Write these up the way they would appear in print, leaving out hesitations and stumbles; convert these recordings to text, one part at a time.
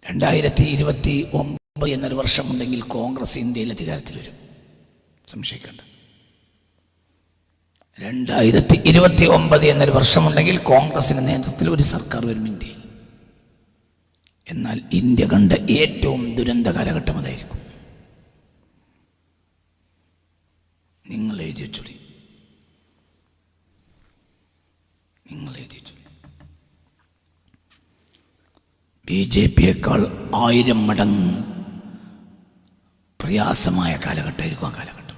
2029 എന്നൊരു വർഷമുണ്ടെങ്കിൽ കോൺഗ്രസ് ഇന്ത്യയിൽ അധികാരത്തിൽ വരും, സംശയിക്കേണ്ട. 2029 എന്നൊരു വർഷമുണ്ടെങ്കിൽ കോൺഗ്രസിന്റെ നേതൃത്വത്തിൽ ഒരു സർക്കാർ വരും ഇന്ത്യയിൽ. എന്നാൽ ഇന്ത്യ കണ്ട ഏറ്റവും ദുരന്ത കാലഘട്ടം അതായിരിക്കും. നിങ്ങൾ എഴുതി വെച്ചോളി, നിങ്ങൾ എഴുതി വെച്ചോളി. BJPയേക്കാൾ 1000 മടങ്ങ് പ്രയാസമായ കാലഘട്ടമായിരിക്കും ആ കാലഘട്ടം,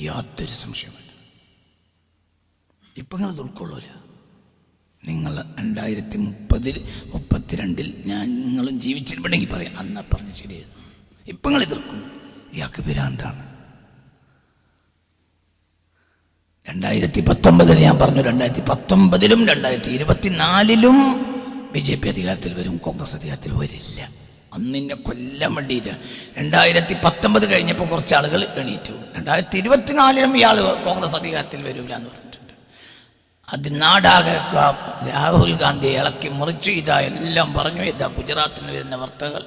യാതൊരു സംശയമില്ല. ഇപ്പം നിങ്ങളത് ഉൾക്കൊള്ളൂല. നിങ്ങൾ 2032 നിങ്ങളും ജീവിച്ചിട്ടുണ്ടെങ്കിൽ പറയാം, അന്നാ പറഞ്ഞ് ശരിയായിരുന്നു. ഇപ്പം നിങ്ങൾ എതിർക്കും, ഇയാൾക്ക് വിരാണ്ടാണ്. 2019 ഞാൻ പറഞ്ഞു, 2019ലും 2024ലും BJP അധികാരത്തിൽ വരും, കോൺഗ്രസ് അധികാരത്തിൽ വരില്ല. അന്നിന്നെ കൊല്ലാൻ വേണ്ടിയിട്ട് 2019 കഴിഞ്ഞപ്പോൾ കുറച്ച് ആളുകൾ എണീറ്റു. 2024ലും ഇയാൾ കോൺഗ്രസ് അധികാരത്തിൽ വരില്ല എന്ന് പറഞ്ഞിട്ടുണ്ട്. അത് നാടാകെ രാഹുൽ ഗാന്ധി ഇളക്കി മുറിച്ചു. ഇതാ എല്ലാം പറഞ്ഞു, ഇതാ ഗുജറാത്തിൽ നിന്ന് വരുന്ന വാർത്തകൾ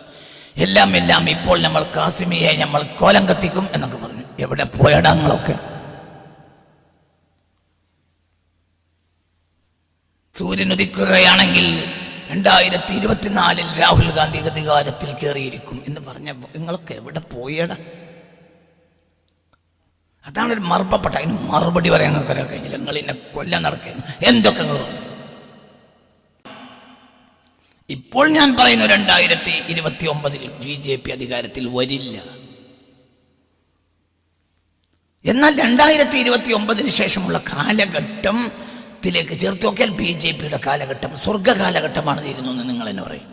എല്ലാം ഇപ്പോൾ നമ്മൾ കാസിമിയെ നമ്മൾ കോലം കത്തിക്കും എന്നൊക്കെ പറഞ്ഞു. എവിടെ പോയടങ്ങളൊക്കെ? സൂര്യൻ ഉദിക്കുകയാണെങ്കിൽ 2024 രാഹുൽ ഗാന്ധി അധികാരത്തിൽ കയറിയിരിക്കും എന്ന് പറഞ്ഞ നിങ്ങളൊക്കെ എവിടെ പോയട? അതാണ് ഒരു മറുപപ്പെട്ട. അതിന് മറുപടി പറയാൻ കഴിഞ്ഞില്ല. നിങ്ങൾ എന്നെ കൊല്ലാൻ നടക്കുന്നു എന്തൊക്കെ നിങ്ങൾ പറഞ്ഞു. ഇപ്പോൾ ഞാൻ പറയുന്നു 2029 BJP അധികാരത്തിൽ വരില്ല. എന്നാൽ 2029 ശേഷമുള്ള കാലഘട്ടത്തിലേക്ക് ചേർത്ത് നോക്കിയാൽ BJPയുടെ കാലഘട്ടം സ്വർഗ കാലഘട്ടമാണ് തീരുന്നു എന്ന് നിങ്ങൾ എന്നെ പറയും.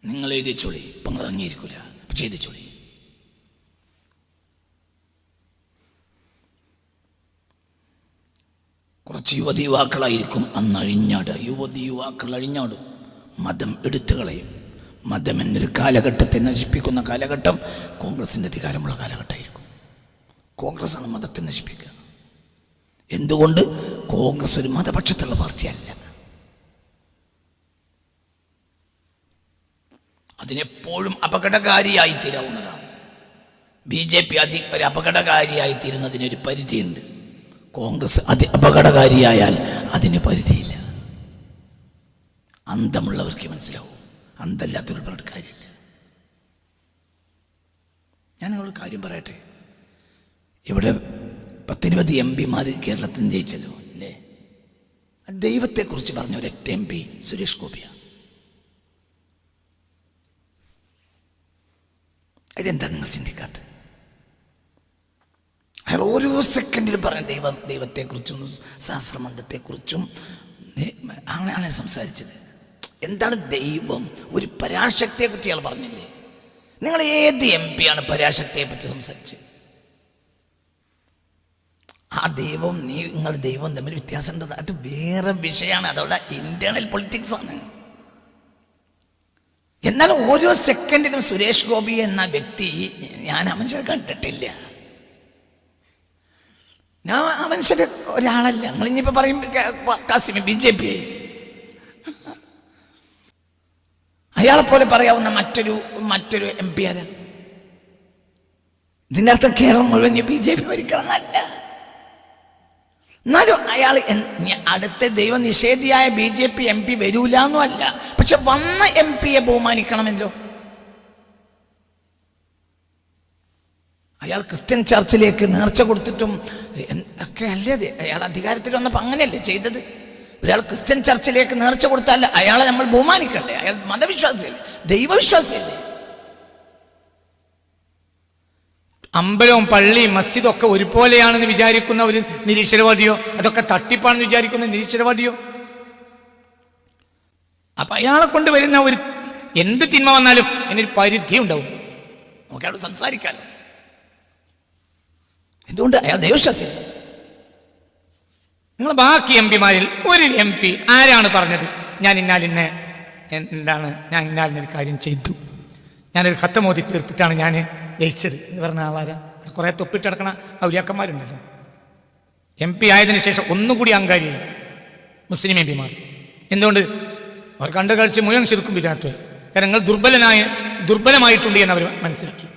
നിങ്ങൾ എഴുതിച്ചോളി. ഇപ്പം നിങ്ങൾ അംഗീകരിക്കൂല, പക്ഷെ എഴുതിച്ചോളി. കുറച്ച് യുവാക്കളായിരിക്കും അന്ന് അഴിഞ്ഞാടുക. യുവാക്കൾ അഴിഞ്ഞാടും, മതം എടുത്തു കളയും. മതം എന്നൊരു കാലഘട്ടത്തെ നശിപ്പിക്കുന്ന കാലഘട്ടം കോൺഗ്രസിൻ്റെ അധികാരമുള്ള കാലഘട്ടമായിരിക്കും. കോൺഗ്രസ്സാണ് മതത്തെ നശിപ്പിക്കുക. എന്തുകൊണ്ട്? കോൺഗ്രസ് ഒരു മതപക്ഷത്തുള്ള പാർട്ടിയല്ല. അതിനെപ്പോഴും അപകടകാരിയായി തീരാവുന്നതാണ്. BJP ഒരു അപകടകാരിയായിത്തീരുന്നതിനൊരു പരിധിയുണ്ട്. കോൺഗ്രസ് അപകടകാരിയായാൽ അതിന് പരിധിയില്ല. അന്തമുള്ളവർക്ക് മനസ്സിലാവും, അന്തല്ലാത്തൊരു പറഞ്ഞിട്ട് കാര്യമില്ല. ഞാൻ നിങ്ങളൊരു കാര്യം പറയട്ടെ. ഇവിടെ 10-20 MP കേരളത്തിൽ ജയിച്ചല്ലോ അല്ലേ? ദൈവത്തെക്കുറിച്ച് പറഞ്ഞ ഒരൊറ്റ MP സുരേഷ് ഗോപിയാണ്. ഇതെന്താ നിങ്ങൾ ചിന്തിക്കാത്തത്? അയാൾ ഓരോ സെക്കൻഡിലും പറഞ്ഞ ദൈവത്തെക്കുറിച്ചും സഹസ്രമണ്ഡലത്തെക്കുറിച്ചും അങ്ങനെയാണ് സംസാരിച്ചത്. എന്താണ് ദൈവം? ഒരു പരാശക്തിയെക്കുറിച്ച് അയാൾ പറഞ്ഞില്ലേ? നിങ്ങൾ ഏത് MP ആണ് പരാശക്തിയെ പറ്റി സംസാരിച്ചത്? ആ ദൈവം നിങ്ങൾ ദൈവം തമ്മിൽ വ്യത്യാസമുണ്ട്. അത് വേറെ വിഷയമാണ്. അതവിടെ ഇന്റേണൽ പൊളിറ്റിക്സ് ആണ്. എന്നാൽ ഓരോ സെക്കൻഡിലും സുരേഷ് ഗോപി എന്ന വ്യക്തി ഞാൻ ആ മനുഷ്യരെ കണ്ടിട്ടില്ല. ഞാൻ ആ മനുഷ്യര് ഒരാളല്ല. നിങ്ങൾ ഇനിയിപ്പോ പറയും കാസിമി BJP. അയാളെ പോലെ പറയാവുന്ന മറ്റൊരു MP ആരാ? ഇതിൻ്റെ അർത്ഥം കേരളം മുഴുവൻ BJP ഭരിക്കണം എന്നല്ല. എന്നാലും അയാൾ അടുത്ത ദൈവ നിഷേധിയായ BJP MP വരൂല എന്നും അല്ല. പക്ഷെ വന്ന MP-യെ ബഹുമാനിക്കണമല്ലോ. അയാൾ ക്രിസ്ത്യൻ ചർച്ചിലേക്ക് നേർച്ച കൊടുത്തിട്ടും ഒക്കെ അല്ലേ അയാൾ അധികാരത്തിൽ വന്നപ്പോൾ അങ്ങനെയല്ലേ ചെയ്തത്? ഒരാൾ ക്രിസ്ത്യൻ ചർച്ചിലേക്ക് നേർച്ച കൊടുത്താൽ അയാളെ നമ്മൾ ബഹുമാനിക്കണ്ടേ? അയാൾ മതവിശ്വാസിയല്ലേ, ദൈവവിശ്വാസിയല്ലേ? അമ്പലവും പള്ളിയും മസ്ജിദും ഒക്കെ ഒരുപോലെയാണെന്ന് വിചാരിക്കുന്ന ഒരു നിരീശ്വരവാദിയോ, അതൊക്കെ തട്ടിപ്പാണെന്ന് വിചാരിക്കുന്ന നിരീശ്വരവാദിയോ? അപ്പൊ അയാളെ കൊണ്ട് വരുന്ന ഒരു എന്ത് തിന്മ വന്നാലും അതിനൊരു പരിധി ഉണ്ടാവും. നമുക്ക് അയാൾ സംസാരിക്കാലോ. എന്തുകൊണ്ട്? അയാൾ ദൈവവിശ്വാസിയല്ലേ. നിങ്ങൾ ബാക്കി MP-മാരിൽ ഒരു MP ആരാണ് പറഞ്ഞത് ഞാൻ ഇന്നാലിന്നൊരു കാര്യം ചെയ്തു, ഞാനൊരു ഖത്തമോദി തീർത്തിട്ടാണ് ഞാൻ ജയിച്ചത് എന്ന് പറഞ്ഞ ആളാരാ? കുറേ തൊപ്പിട്ട് കിടക്കണ ഔലിയാക്കന്മാരുണ്ടല്ലോ. MP ആയതിനു ശേഷം ഒന്നുകൂടി അഹങ്കാരിയായി മുസ്ലിം MP-മാർ. എന്തുകൊണ്ട്? അവർ കണ്ട കാഴ്ച മുഴുവൻ ശിർക്കും ബിദഅത്ത്. കാരണം നിങ്ങൾ ദുർബലമായിട്ടുണ്ട് എന്ന് അവർ മനസ്സിലാക്കി.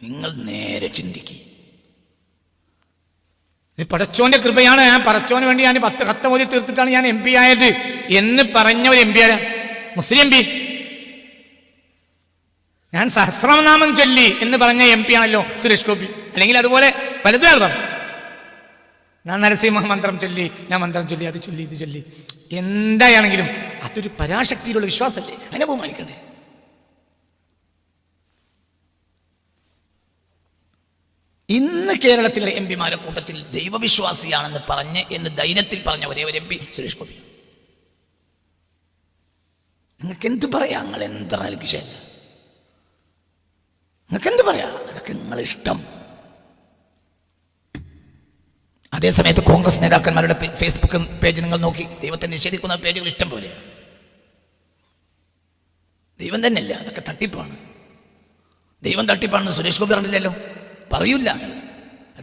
നിങ്ങൾ നേരെ ചിന്തിക്കുക. ഇത് പടച്ചോന്റെ കൃപയാണ്. ഞാൻ പടച്ചോന് വേണ്ടി ഞാൻ 10 ഖത്തം ഓതി തീർത്തിട്ടാണ് ഞാൻ MP ആയത് എന്ന് പറഞ്ഞ ഒരു MP ആരാ? മുസ്ലിം MP. ഞാൻ സഹസ്രനാമം ചൊല്ലി എന്ന് പറഞ്ഞ MP ആണല്ലോ സുരേഷ് ഗോപി. അല്ലെങ്കിൽ അതുപോലെ പലതും ആൾ പറഞ്ഞു. ഞാൻ നരസിംഹ മന്ത്രം ചൊല്ലി, ഞാൻ മന്ത്രം ചൊല്ലി, അത് ചൊല്ലി, ഇത് ചൊല്ലി. എന്തായാണെങ്കിലും അതൊരു പരാശക്തിയിലുള്ള വിശ്വാസമല്ലേ? അതിനെ ബഹുമാനിക്കണ്ടേ? ഇന്ന് കേരളത്തിലെ MP-മാരുടെ കൂട്ടത്തിൽ ദൈവവിശ്വാസിയാണെന്ന് പറഞ്ഞ് എന്ന് ധൈര്യത്തിൽ പറഞ്ഞ ഒരേ ഒരു MP സുരേഷ് ഗോപി. നിങ്ങൾക്ക് എന്ത് പറയാ? നിങ്ങൾ എന്ത് വിഷയമല്ല, നിങ്ങൾക്ക് എന്ത് പറയാ? അതൊക്കെ നിങ്ങളിഷ്ടം. അതേസമയത്ത് കോൺഗ്രസ് നേതാക്കന്മാരുടെ ഫേസ്ബുക്ക് പേജ് നിങ്ങൾ നോക്കി, ദൈവത്തെ നിഷേധിക്കുന്ന പേജുകൾ ഇഷ്ടം പോലെ. ദൈവം തന്നെയല്ല, അതൊക്കെ തട്ടിപ്പാണ്. ദൈവം തട്ടിപ്പാണെന്ന് സുരേഷ് ഗോപി പറഞ്ഞില്ലല്ലോ, പറയൂല.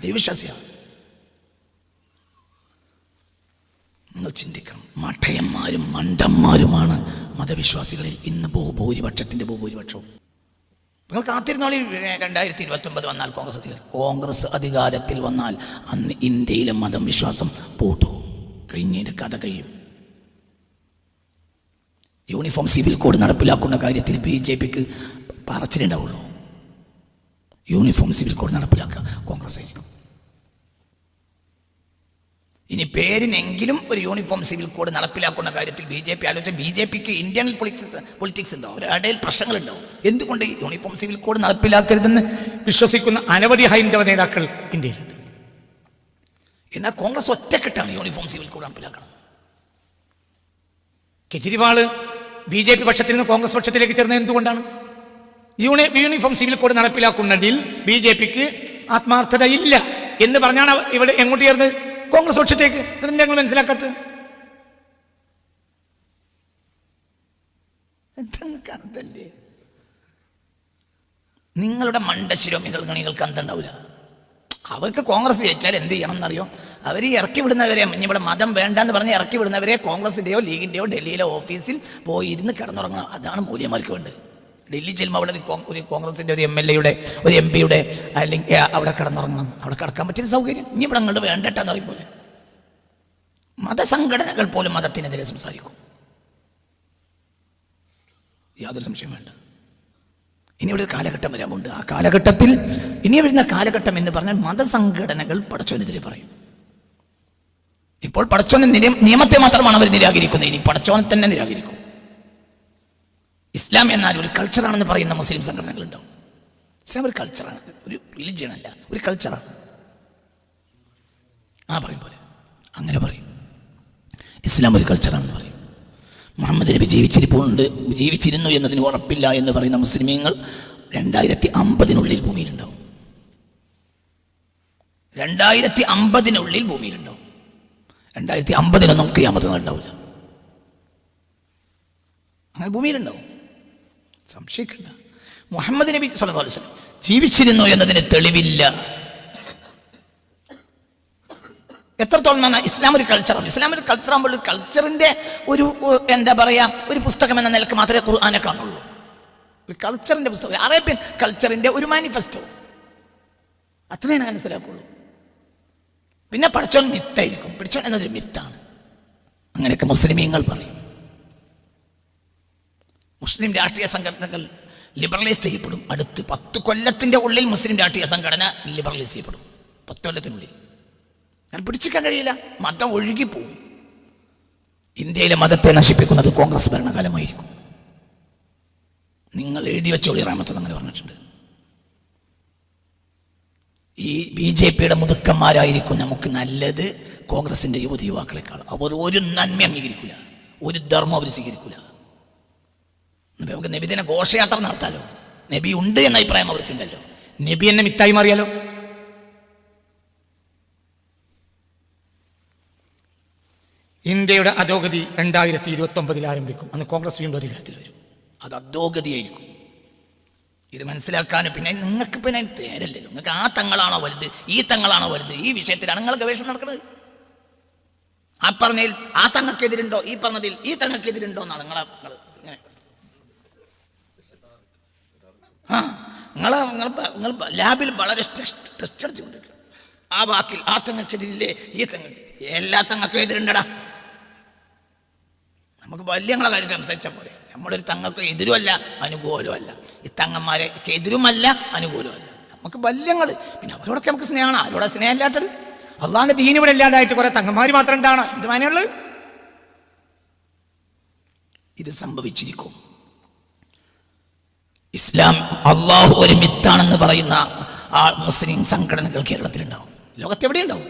ദൈവവിശ്വാസിയാണ്. നിങ്ങൾ ചിന്തിക്കണം. മഠയന്മാരും മണ്ടന്മാരുമാണ് മതവിശ്വാസികളിൽ ഇന്ന് ഭൂരിപക്ഷത്തിൻ്റെ ഭൂരിപക്ഷവും. നിങ്ങൾ കാത്തിരുന്നാൾ 2029 വന്നാൽ കോൺഗ്രസ് അധികാരത്തിൽ വന്നാൽ അന്ന് ഇന്ത്യയിലെ മതം വിശ്വാസം പൂട്ടും. കഴിഞ്ഞതിൻ്റെ കഥ കഴിയും. യൂണിഫോം സിവിൽ കോഡ് നടപ്പിലാക്കുന്ന കാര്യത്തിൽ BJPക്ക് പറച്ചിലുണ്ടാവുള്ളൂ. യൂണിഫോം സിവിൽ കോഡ് നടപ്പിലാക്കുക കോൺഗ്രസ് ആയിരിക്കും. ഇനി പേരിനെങ്കിലും ഒരു യൂണിഫോം സിവിൽ കോഡ് നടപ്പിലാക്കുന്ന കാര്യത്തിൽ BJP ആലോചിച്ച BJPക്ക് ഇന്റേണൽ പൊളിറ്റിക്സ് ഉണ്ടാവും, അവരുടെ പ്രശ്നങ്ങളുണ്ടാവും. എന്തുകൊണ്ട് യൂണിഫോം സിവിൽ കോഡ് നടപ്പിലാക്കരുതെന്ന് വിശ്വസിക്കുന്ന അനവധി ഹൈന്ദവ നേതാക്കൾ ഇന്ത്യയിലുണ്ട്. എന്നാൽ കോൺഗ്രസ് ഒറ്റക്കെട്ടാണ് യൂണിഫോം സിവിൽ കോഡ് നടപ്പിലാക്കണം. കെജ്രിവാള് BJP പക്ഷത്തിൽ നിന്ന് കോൺഗ്രസ് പക്ഷത്തിലേക്ക് ചേർന്നത് എന്തുകൊണ്ടാണ്? യൂണിഫോം സിവിൽ കോഡ് നടപ്പിലാക്കുന്നതിൽ BJPക്ക് ആത്മാർത്ഥത ഇല്ല എന്ന് പറഞ്ഞാണ് ഇവിടെ എങ്ങോട്ട് ചേർന്നത്? കോൺഗ്രസ് പക്ഷത്തേക്ക്. ഞങ്ങൾ മനസ്സിലാക്കാത്ത അന്തല്ലേ? നിങ്ങളുടെ മണ്ടശിരോമികൾ ഗണികൾക്ക് അന്തണ്ടാവില്ല. അവർക്ക് കോൺഗ്രസ് ജയിച്ചാൽ എന്ത് ചെയ്യണം എന്നറിയോ? അവർ ഇറക്കി വിടുന്നവരെ, ഇവിടെ മതം വേണ്ടെന്ന് പറഞ്ഞ് ഇറക്കി വിടുന്നവരെ കോൺഗ്രസിൻ്റെയോ ലീഗിൻ്റെയോ ഡൽഹിയിലെ ഓഫീസിൽ പോയി ഇരുന്ന് കിടന്നുറങ്ങണം. അതാണ് മൂല്യന്മാർക്ക് വേണ്ടത്. ഡൽഹി ചെല്ലുമ്പോൾ അവിടെ ഒരു കോൺഗ്രസിൻ്റെ ഒരു MLA-യുടെ ഒരു MP-യുടെ അല്ലെങ്കിൽ അവിടെ കിടന്നുറങ്ങണം. അവിടെ കിടക്കാൻ പറ്റിയ സൗകര്യം ഇനി ഇവിടെ അങ്ങോട്ട് വേണ്ടട്ടെന്ന് അറിയുമ്പോൾ മതസംഘടനകൾ പോലും മതത്തിനെതിരെ സംസാരിക്കും. യാതൊരു സംശയം വേണ്ട. ഇനി ഇവിടെ ഒരു കാലഘട്ടം വരാമുണ്ട്. ആ കാലഘട്ടത്തിൽ ഇനി വരുന്ന കാലഘട്ടം എന്ന് പറഞ്ഞാൽ മതസംഘടനകൾ പടച്ചോനെതിരെ പറയും. ഇപ്പോൾ പടച്ചോനെ നിയമത്തെ മാത്രമാണ് അവർ നിരാകരിക്കുന്നത്. ഇനി പടച്ചോനെ തന്നെ നിരാകരിക്കും. ഇസ്ലാം എന്നാൽ ഒരു കൾച്ചറാണെന്ന് പറയുന്ന മുസ്ലിം സംഘടനകളുണ്ടാവും. ഇസ്ലാം ഒരു കൾച്ചറാണ്, ഒരു റിലിജിയൻ അല്ല, ഒരു കൾച്ചറാണ്. പറയും പോലെ അങ്ങനെ പറയും. ഇസ്ലാം ഒരു കൾച്ചറാണെന്ന് പറയും. മുഹമ്മദ് നബി ജീവിച്ചിരുന്നു എന്നതിന് ഉറപ്പില്ല എന്ന് പറയുന്ന മുസ്ലിമീങ്ങൾ 2050 ഭൂമിയിലുണ്ടാവും. 2050 ഭൂമിയിലുണ്ടാവും. 2050 ഖിയാമത്ത് ഉണ്ടാവില്ല. അങ്ങനെ ഭൂമിയിലുണ്ടാവും, സംശയിക്കണ്ട. മുഹമ്മദ് നബി സ്വല്ലല്ലാഹു അലൈഹി വസല്ലം ജീവിച്ചിരുന്നു എന്നതിന് തെളിവില്ല. എത്രത്തോളം ഇസ്ലാം ഒരു കൾച്ചറാണ്. ഇസ്ലാം ഒരു കൾച്ചറാകുമ്പോൾ ഒരു കൾച്ചറിൻ്റെ ഒരു എന്താ പറയുക, ഒരു പുസ്തകം എന്ന നിലക്ക് മാത്രമേ ഖുർആനെ കാണുള്ളൂ. ഒരു കൾച്ചറിൻ്റെ പുസ്തകം, അറേബ്യൻ കൾച്ചറിൻ്റെ ഒരു മാനിഫെസ്റ്റോ, അത്രേ ഞാൻ മനസ്സിലാക്കുള്ളൂ. പിന്നെ പഠിച്ചോൻ മിത്തായിരിക്കും. പഠിച്ചോൻ എന്നതൊരു മിത്താണ്. അങ്ങനെയൊക്കെ മുസ്ലിമീങ്ങൾ പറയും. മുസ്ലിം രാഷ്ട്രീയ സംഘടനകൾ ലിബറലൈസ് ചെയ്യപ്പെടും. അടുത്ത് 10 കൊല്ലത്തിൻ്റെ ഉള്ളിൽ മുസ്ലിം രാഷ്ട്രീയ സംഘടന ലിബറലൈസ് ചെയ്യപ്പെടും. 10 കൊല്ലത്തിനുള്ളിൽ. ഞാൻ പിടിച്ചിക്കാൻ കഴിയില്ല. മതം ഒഴുകിപ്പോവും. ഇന്ത്യയിലെ മതത്തെ നശിപ്പിക്കുന്നത് കോൺഗ്രസ് ഭരണകാലമായിരിക്കും. നിങ്ങൾ എഴുതി വെച്ചോളി. റഹ്മത്ത് അങ്ങനെ പറഞ്ഞിട്ടുണ്ട്. ഈ BJPയുടെ മുതുക്കന്മാരായിരിക്കും നമുക്ക് നല്ലത് കോൺഗ്രസിൻ്റെ യുവതിയുവാക്കളെക്കാൾ. അവർ ഒരു നന്മ അംഗീകരിക്കില്ല, ഒരു ധർമ്മം അവർ സ്വീകരിക്കില്ല. നമുക്ക് നബിദിന ഘോഷയാത്ര നടത്താലോ. നബി ഉണ്ട് എന്ന അഭിപ്രായം അവർക്കുണ്ടല്ലോ. നബി എന്നെ മിത്തായി മാറിയാലോ? ഇന്ത്യയുടെ അധോഗതി 2029 ആരംഭിക്കും. അന്ന് കോൺഗ്രസ് വീണ്ടും അധികാരത്തിൽ വരും. അത് അധോഗതിയായിരിക്കും. ഇത് മനസ്സിലാക്കാൻ പിന്നെ നിങ്ങൾക്ക് പിന്നെ തേരല്ലല്ലോ. നിങ്ങൾക്ക് ആ തങ്ങളാണോ വലുത്, ഈ തങ്ങളാണോ വലുത്, ഈ വിഷയത്തിലാണ് നിങ്ങൾ ഗവേഷണം നടക്കുന്നത്. ആ പറഞ്ഞതിൽ ആ തങ്ങൾക്കെതിരുണ്ടോ, ഈ പറഞ്ഞതിൽ ഈ തങ്ങൾക്കെതിരുണ്ടോ എന്നാണ് ഇങ്ങനെ നിങ്ങൾ ലാബിൽ വളരെ ടെസ്റ്റ് നടത്തിക്കൊണ്ടിരിക്കുക. ആ വാക്കിൽ ആ തങ്ങൾക്കെതിരില്ലേ, ഈ തങ്ങൾക്ക്, എല്ലാ തങ്ങൾക്കും എതിരുണ്ടടാ. നമുക്ക് വല്യങ്ങളെ കാര്യം സംസാരിച്ചാൽ പോലെ. നമ്മളൊരു തങ്ങൾക്ക് എതിരുമല്ല അനുകൂലമല്ല, ഈ തങ്ങന്മാരെ എതിരുമല്ല അനുകൂലമല്ല. നമുക്ക് വല്യങ്ങൾ, പിന്നെ അവരോടൊക്കെ നമുക്ക് സ്നേഹമാണ്. ആരോടാ സ്നേഹം ഇല്ലാത്തത്? അള്ളാന്റെ ദീൻ ഇവിടെ ഇല്ലാതായിട്ട് കുറെ തങ്ങന്മാർ മാത്രം ഉണ്ടാവണം, ഇത് മാനുള്ളത്? ഇത് സംഭവിച്ചിരിക്കും. ഇസ്ലാം അള്ളാഹു ഒരു മിത്താണെന്ന് പറയുന്ന ആ മുസ്ലിം സംഘടനകൾ കേരളത്തിലുണ്ടാവും, ലോകത്തെവിടെയുണ്ടാവും.